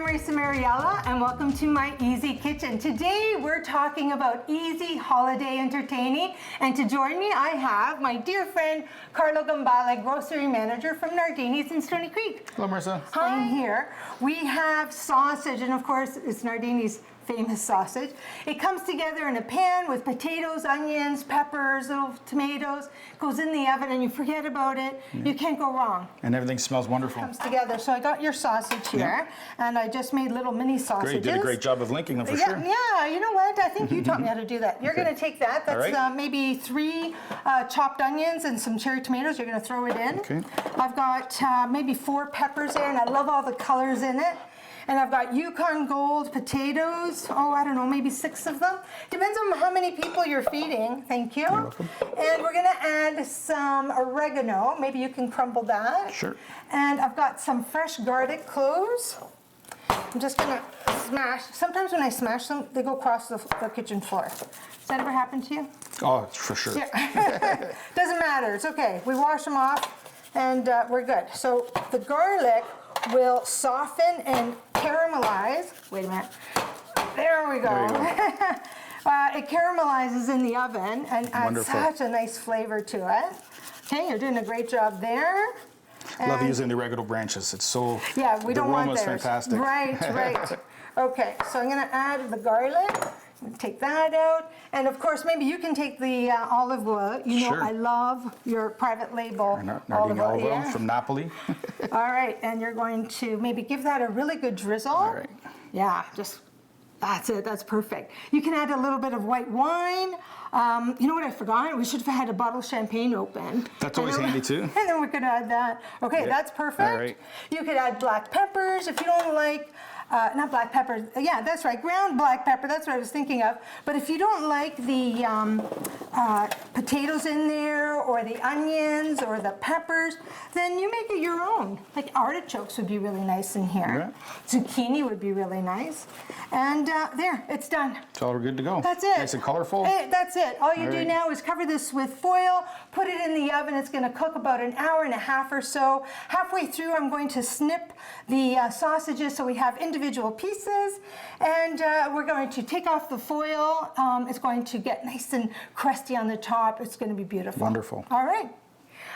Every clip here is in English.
Marisa Mariella, and welcome to my Easy Kitchen. Today we're talking about easy holiday entertaining, and to join me I have my dear friend Carlo Gambale, grocery manager from Nardini's in Stony Creek. Hello, Marisa. Hi. Here we have sausage, and of course it's Nardini's famous sausage. It comes together in a pan with potatoes, onions, peppers, little tomatoes. Goes in the oven and you forget about it. You can't go wrong. And everything smells wonderful. Comes together. So I got your sausage here, and I just made little mini sausages. Great, you did a great job of linking them for sure. Yeah, you know what? I think you taught me how to do that. You're going to take that. That's maybe 3 chopped onions and some cherry tomatoes. You're going to throw it in. Okay. I've got maybe 4 peppers there, and I love all the colors in it. And I've got Yukon Gold potatoes. Oh, I don't know, maybe 6 of them. Depends on how many people you're feeding. Thank you. You're welcome. And we're gonna add some oregano. Maybe you can crumble that. Sure. And I've got some fresh garlic cloves. I'm just gonna smash. Sometimes when I smash them, they go across the kitchen floor. Does that ever happen to you? Oh, for sure. Yeah. Doesn't matter, it's okay. We wash them off and we're good. So the garlic will soften and caramelize. Wait a minute. There we go. It caramelizes in the oven and adds such a nice flavor to it. Okay, you're doing a great job there. Love using the oregano branches. It's so, yeah, we don't want theirs. The aroma's fantastic. Right. Okay, so I'm going to add the garlic. Take that out, and of course maybe you can take the olive oil. You know, I love your private label olive oil from Napoli. All right, and you're going to maybe give that a really good drizzle. All right. Yeah, just that's it. That's perfect. You can add a little bit of white wine. You know what I forgot? We should have had a bottle of champagne open. That's always handy too. And then we could add that. Okay, that's perfect. All right. You could add black peppers if you don't like. Not black pepper, yeah, that's right, ground black pepper, that's what I was thinking of. But if you don't like the potatoes in there, or the onions, or the peppers, then you make it your own. Like artichokes would be really nice in here. Yeah. Zucchini would be really nice. And there, it's done. It's all good to go. That's it. Nice and colorful. That's it. All you do now is cover this with foil, put it in the oven. It's gonna cook about an hour and a half or so. Halfway through, I'm going to snip the sausages so we have individual pieces, and we're going to take off the foil. It's going to get nice and crusty on the top. It's going to be beautiful. Wonderful. All right.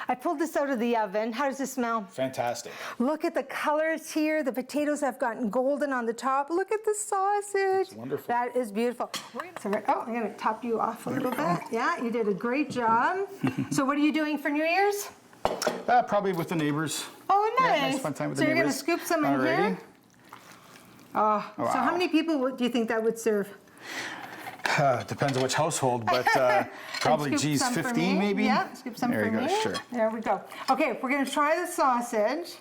I pulled this out of the oven. How does this smell? Fantastic. Look at the colors here. The potatoes have gotten golden on the top. Look at the sausage. It's wonderful. That is beautiful. So I'm going to top you off a little bit. Yeah, you did a great job. So what are you doing for New Year's? Probably with the neighbors. Oh, nice. Yeah, nice fun time with the neighbors. So you're going to scoop some in here? Oh, wow. So how many people do you think that would serve? Depends on which household, but probably, 15 maybe? Yeah, scoop some for me. There you go, sure. There we go. Okay, we're going to try the sausage.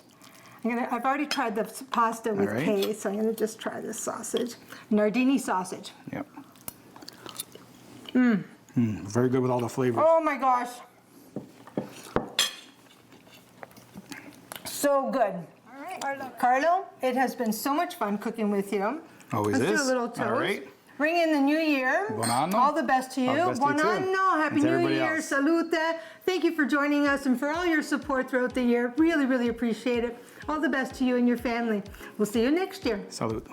I've already tried the pasta with Kay, so I'm going to just try this sausage. Nardini sausage. Yep. Very good with all the flavors. Oh my gosh. So good. Carlo, it has been so much fun cooking with you. Always is. Let's do a little toast. All right. Bring in the new year. Buon anno. All the best to you. Buon anno. Happy New Year. Salute. Thank you for joining us and for all your support throughout the year. Really, really appreciate it. All the best to you and your family. We'll see you next year. Salute.